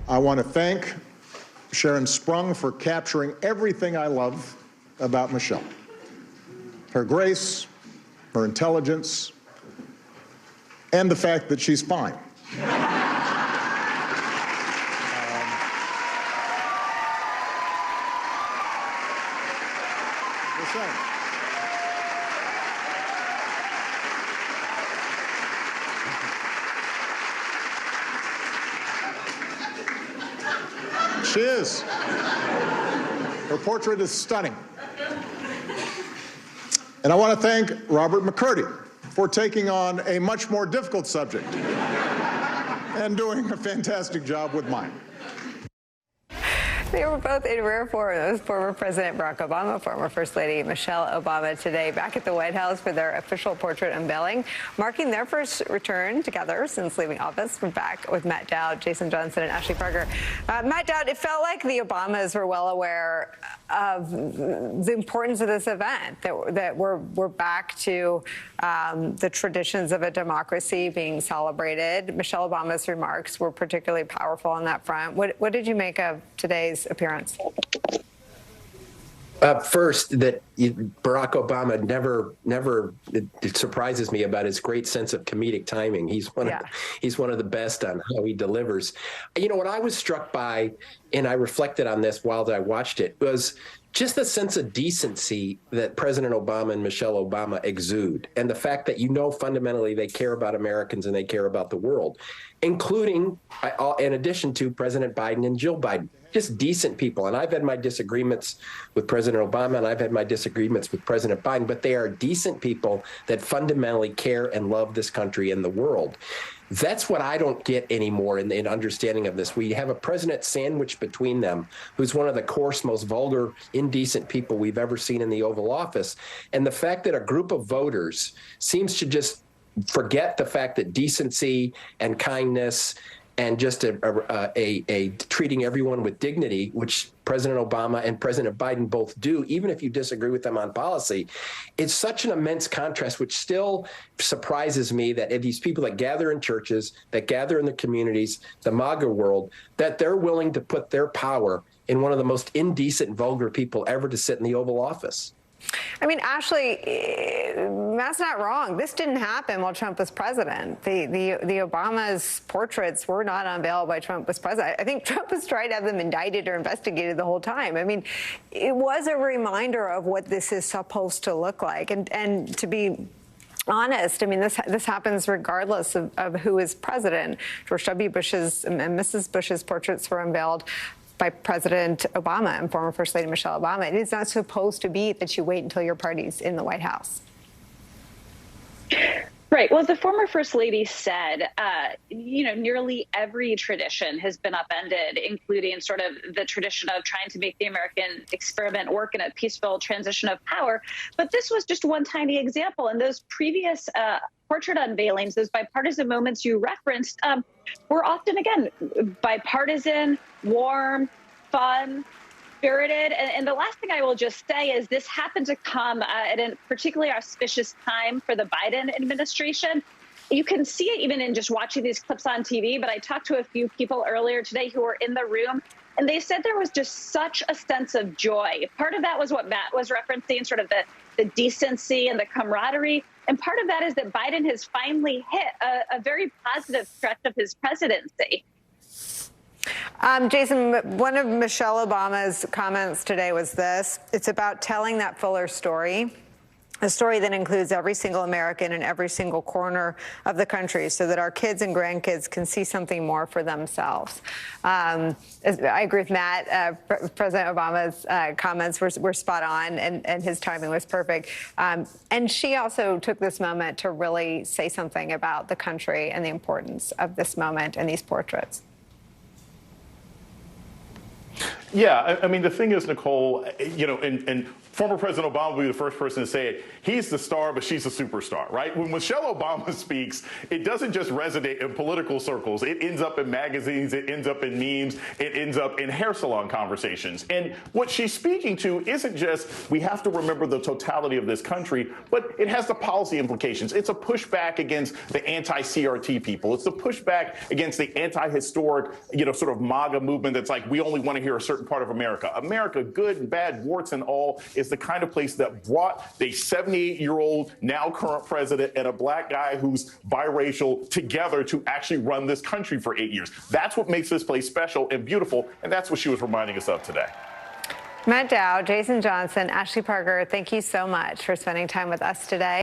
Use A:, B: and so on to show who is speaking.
A: I want to thank Sharon Sprung for capturing everything I love about Michelle. Her grace, her intelligence, and the fact that she's fine. She is. Her portrait is stunning. And I want to thank Robert McCurdy for taking on a much more difficult subject and doing a fantastic job with mine.
B: They were both in rare form. It was former President Barack Obama, former First Lady Michelle Obama today back at the White House for their official portrait unveiling, marking their first return together since leaving office. We're back with Matt Dowd, Jason Johnson, and Ashley Parker. Matt Dowd, it felt like the Obamas were well aware of the importance of this event, that we're back to the traditions of a democracy being celebrated. Michelle Obama's remarks were particularly powerful on that front. What did you make of today's appearance?
C: First, that Barack Obama never it surprises me about his great sense of comedic timing. He's one of the best on how he delivers. You know, what I was struck by, and I reflected on this while I watched it, was just the sense of decency that President Obama and Michelle Obama exude, and the fact that, fundamentally they care about Americans and they care about the world, including, in addition to President Biden and Jill Biden. Just decent people. And I've had my disagreements with President Obama, and I've had my disagreements with President Biden, but they are decent people that fundamentally care and love this country and the world. That's what I don't get anymore in understanding of this. We have a president sandwiched between them who's one of the coarse, most vulgar, indecent people we've ever seen in the Oval Office. And the fact that a group of voters seems to just forget the fact that decency and kindness and just a treating everyone with dignity, which President Obama and President Biden both do, even if you disagree with them on policy, it's such an immense contrast, which still surprises me, that these people that gather in churches, that gather in the communities, the MAGA world, that they're willing to put their power in one of the most indecent, vulgar people ever to sit in the Oval Office.
B: I mean, Ashley, Matt's not wrong. This didn't happen while Trump was president. The Obama's portraits were not unveiled while Trump was president. I think Trump was trying to have them indicted or investigated the whole time. I mean, it was a reminder of what this is supposed to look like. And to be honest, I mean, this happens regardless of who is president. George W. Bush's and Mrs. Bush's portraits were unveiled by President Obama and former First Lady Michelle Obama. It is not supposed to be that you wait until your party's in the White House.
D: Right. Well, the former First Lady said, nearly every tradition has been upended, including sort of the tradition of trying to make the American experiment work in a peaceful transition of power. But this was just one tiny example. And those previous portrait unveilings, those bipartisan moments you referenced, were often, again, bipartisan, warm, fun, spirited. And the last thing I will just say is this happened to come at a particularly auspicious time for the Biden administration. You can see it even in just watching these clips on TV, but I talked to a few people earlier today who were in the room, and they said there was just such a sense of joy. Part of that was what Matt was referencing, sort of the decency and the camaraderie. And part of that is that Biden has finally hit a very positive stretch of his presidency.
B: Jason, one of Michelle Obama's comments today was this: it's about telling that fuller story, a story that includes every single American in every single corner of the country, so that our kids and grandkids can see something more for themselves. I agree with Matt. President Obama's comments were spot on, and his timing was perfect. And she also took this moment to really say something about the country and the importance of this moment and these portraits.
E: Yeah, I mean, the thing is, Nicole, and former President Obama will be the first person to say it. He's the star, but she's a superstar, right? When Michelle Obama speaks, it doesn't just resonate in political circles. It ends up in magazines. It ends up in memes. It ends up in hair salon conversations. And what she's speaking to isn't just we have to remember the totality of this country, but it has the policy implications. It's a pushback against the anti-CRT people. It's a pushback against the anti-historic, sort of MAGA movement that's like, we only want to hear a certain part of America. America, good and bad, warts and all, is the kind of place that brought the 78-year-old, now current president and a black guy who's biracial together to actually run this country for 8 years. That's what makes this place special and beautiful, and that's what she was reminding us of today.
B: Matt Dow, Jason Johnson, Ashley Parker, thank you so much for spending time with us today.